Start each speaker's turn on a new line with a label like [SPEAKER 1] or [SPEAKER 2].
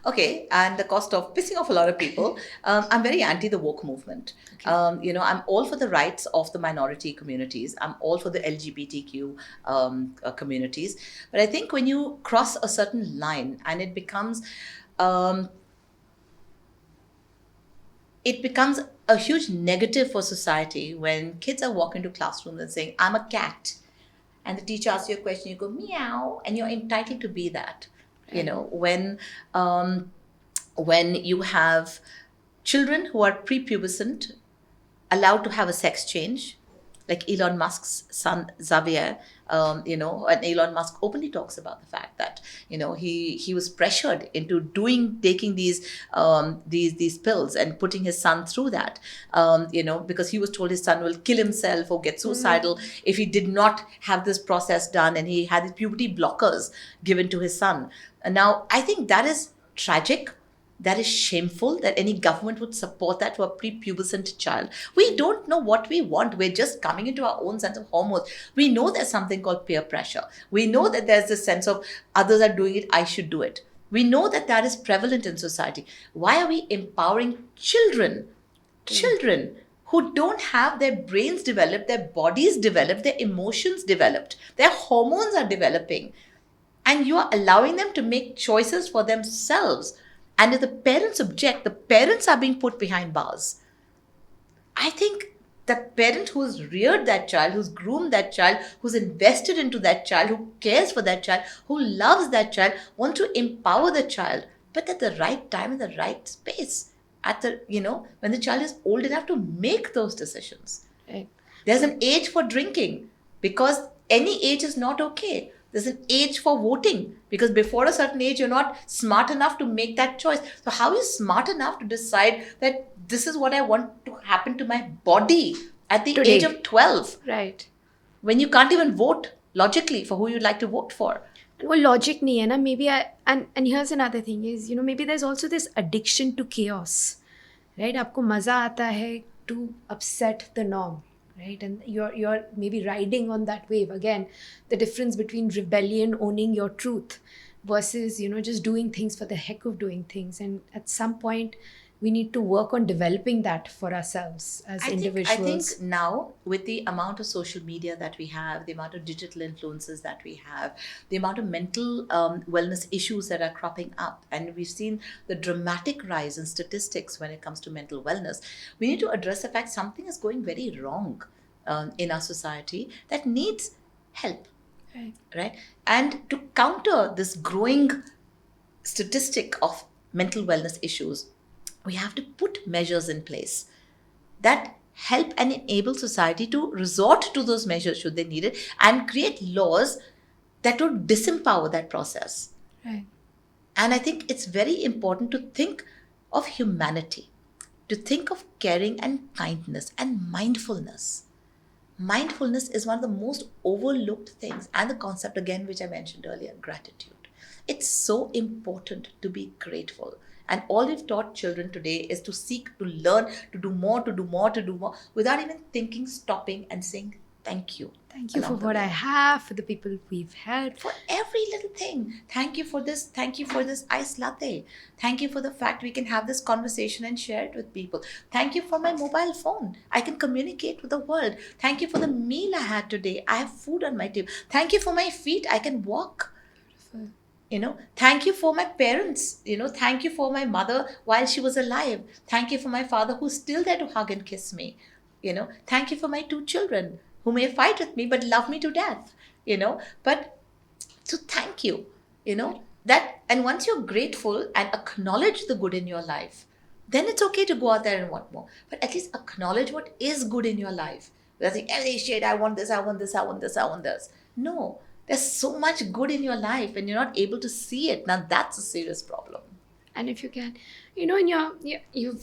[SPEAKER 1] Okay, and the cost of pissing off a lot of people, I'm very anti the woke movement.
[SPEAKER 2] Okay.
[SPEAKER 1] I'm all for the rights of the minority communities. I'm all for the LGBTQ communities. But I think when you cross a certain line and um, it becomes a huge negative for society when kids are walking to classrooms and saying, "I'm a cat," and the teacher asks you a question, you go meow, and you're entitled to be that. You
[SPEAKER 2] Right.
[SPEAKER 1] know, um, when you have children who are prepubescent allowed to have a sex change, like Elon Musk's son Xavier, and Elon Musk openly talks about the fact that he was pressured into taking these pills and putting his son through that, because he was told his son will kill himself or get suicidal if he did not have this process done, and he had his puberty blockers given to his son. And now I think that is tragic, that is shameful that any government would support that to a prepubescent child. We don't know what we want. We're just coming into our own sense of hormones. We know there's something called peer pressure. We know that there's this sense of others are doing it, I should do it. We know that that is prevalent in society. Why are we empowering children? Children who don't have their brains developed, their bodies developed, their emotions developed, their hormones are developing, and you are allowing them to make choices for themselves. And if the parents object, the parents are being put behind bars. I think the parent who's reared that child, who's groomed that child, who's invested into that child, who cares for that child, who loves that child, wants to empower the child, but at the right time, in the right space, when the child is old enough to make those decisions.
[SPEAKER 2] Right.
[SPEAKER 1] There's an age for drinking, because any age is not okay. There's an age for voting, because before a certain age, you're not smart enough to make that choice. So, how are you smart enough to decide that this is what I want to happen to my body at the
[SPEAKER 2] Today.
[SPEAKER 1] age of 12,
[SPEAKER 2] Right.
[SPEAKER 1] when you can't even vote logically for who you'd like to vote for?
[SPEAKER 2] वो logic नहीं है ना may be and here's another thing is maybe there's also this addiction to chaos, right? आपको मज़ा आता है to upset the norm, right? And you're maybe riding on that wave again. The difference between rebellion, owning your truth, versus just doing things for the heck of doing things. And at some point we need to work on developing that for ourselves as individuals.
[SPEAKER 1] I think now, with the amount of social media that we have, the amount of digital influences that we have, the amount of mental wellness issues that are cropping up, and we've seen the dramatic rise in statistics when it comes to mental wellness, we need to address the fact something is going very wrong in our society that needs help. Right? And to counter this growing statistic of mental wellness issues, we have to put measures in place that help and enable society to resort to those measures should they need it, and create laws that would disempower that process.
[SPEAKER 2] Right.
[SPEAKER 1] And I think it's very important to think of humanity, to think of caring and kindness and mindfulness. Mindfulness is one of the most overlooked things, and the concept again which I mentioned earlier, gratitude. It's so important to be grateful. And all we've taught children today is to seek, to learn, to do more, to do more, to do more, without even thinking, stopping and saying thank you.
[SPEAKER 2] Thank you for
[SPEAKER 1] along the
[SPEAKER 2] what I
[SPEAKER 1] way.
[SPEAKER 2] have, for the people we've helped.
[SPEAKER 1] For every little thing. Thank you for this. Thank you for this iced latte. Thank you for the fact we can have this conversation and share it with people. Thank you for my mobile phone. I can communicate with the world. Thank you for the meal I had today. I have food on my table. Thank you for my feet. I can walk. Thank you for my parents. Thank you for my mother while she was alive. Thank you for my father who's still there to hug and kiss me. Thank you for my 2 children who may fight with me but love me to death. But so thank you. That, and once you're grateful and acknowledge the good in your life, then it's okay to go out there and want more. But at least acknowledge what is good in your life. Without saying, every shade, I want this, I want this, I want this, I want this. No, there's so much good in your life and you're not able to see it. Now that's a serious problem.
[SPEAKER 2] And if you can, in you've